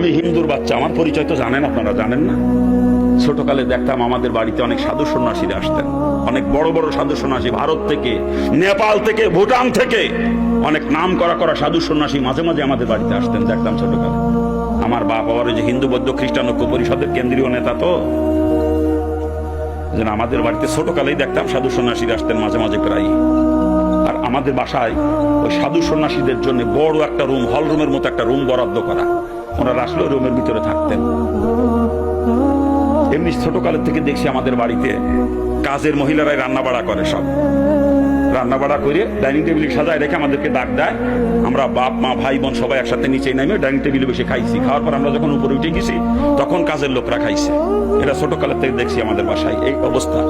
আমি হিন্দুর বাচ্চা, আমার পরিচয় তো জানেন, আপনারা জানেন না। ছোটকালে দেখতাম আমাদের বাড়িতে অনেক সাধু সন্ন্যাসীরা আসতেন, অনেক বড় বড় সাধু সন্ন্যাসী, ভারত থেকে, নেপাল থেকে, ভুটান থেকে অনেক নাম করা সাধু সন্ন্যাসী মাঝে মাঝে আমাদের বাড়িতে আসতেন, দেখতাম ছোটকালে। আমার বাপ আবার যে হিন্দু বৌদ্ধ খ্রিস্টান ঐক্য পরিষদের কেন্দ্রীয় নেতা, তো যেন আমাদের বাড়িতে ছোটকালেই দেখতাম সাধু সন্ন্যাসীরা আসতেন মাঝে মাঝে প্রায়। আর আমাদের বাসায় ওই সাধু সন্ন্যাসীদের জন্য বড় একটা রুম, হল রুমের মতো একটা রুম বরাদ্দ করা, ওনারা আসলে রুমের ভিতরে থাকতেন। এমনি ছোটকালের থেকে দেখছি আমাদের বাড়িতে কাজের মহিলারাই রান্না বাড়া করে, সব রান্না বাড়া করে ডাইনিং টেবিলে সাজায় রেখে আমাদেরকে ডাক দেয়। আমরা বাপ মা ভাই বোন সবাই একসাথে নিচে নামে ডাইনিং টেবিলে বসে খাইছি। খাওয়ার পর আমরা যখন উপরে উঠে গেছি তখন কাজের লোকরা খাইছে। এটা ছোটকালের থেকে দেখছি আমাদের বাসায় এই অবস্থা।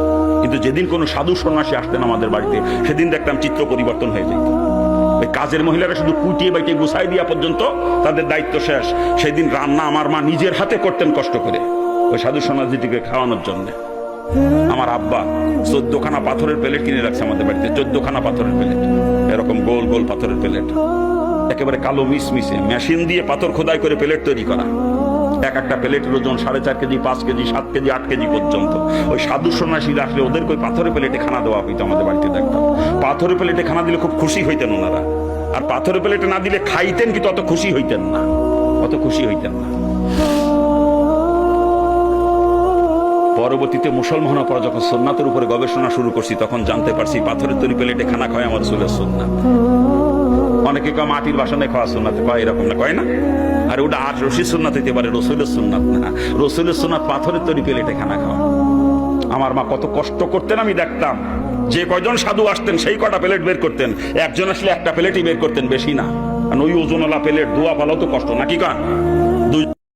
কিন্তু যেদিন কোনো সাধু সন্ন্যাসী আসতেন আমাদের বাড়িতে, সেদিন দেখতাম চিত্র পরিবর্তন হয়ে যেত। ওই কাজের মহিলারা শুধু কুটিয়ে বাইটে গুছাই দিয়া পর্যন্ত তাদের দায়িত্ব শেষ। সেদিন রান্না আমার মা নিজের হাতে করতেন কষ্ট করে ওই সাধু সন্ন্যাসীটিকে খাওয়ানোর জন্য। আমার আব্বা 14খানা পাথরের প্লেট কিনে রাখছে আমাদের বাড়িতে, 14খানা পাথরের প্লেট, এরকম গোল গোল পাথরের প্লেট, একেবারে কালো মিশমিশে, মেশিন দিয়ে পাথর খোদাই করে প্লেট তৈরি করা। এক একটা প্লেটের ওজন 4.5 কেজি, 5 কেজি, 7 কেজি, 8 কেজি পর্যন্ত। ওই সাধু সন্ন্যাসী আসলে ওদেরকে ওই পাথরের প্লেটে খানা দেওয়া হইতো আমাদের বাড়িতে, দেখতাম। পাথরের প্লেটে খানা দিলে খুব খুশি হইতেন ওনারা, আর পাথরের প্লেটে না দিলে খাইতেন কিন্তু অত খুশি হইতেন না, অত খুশি হইতেন না। পরবর্তীতে মুসলমান হওয়ার পর যখন সুন্নাতের উপরে গবেষণা শুরু করছি, তখন জানতে পারছি পাথরের তৈরি প্লেটে খানা খাওয়া আমার রাসূলের সুন্নাত। অনেকে কয় মাটির বাসনে খাওয়া সুন্নাত, কয় এরকম না, কয় না। আর ওটা আর রশিদ সুন্নাত হইতে পারে, রাসূলের সুন্নাত না। রাসূলের সুন্নাত পাথরের তৈরি প্লেটে খানা খাওয়া। আমার মা কত কষ্ট করতেন আমি দেখতাম। যে কয়জন সাধু আসতেন সেই কটা প্লেট বের করতেন, একজন আসলে একটা প্লেটই বের করতেন, বেশি না। ওই ওজনওয়ালা প্লেট ধোয়া পালাও তো কষ্ট নাকি, কান দুই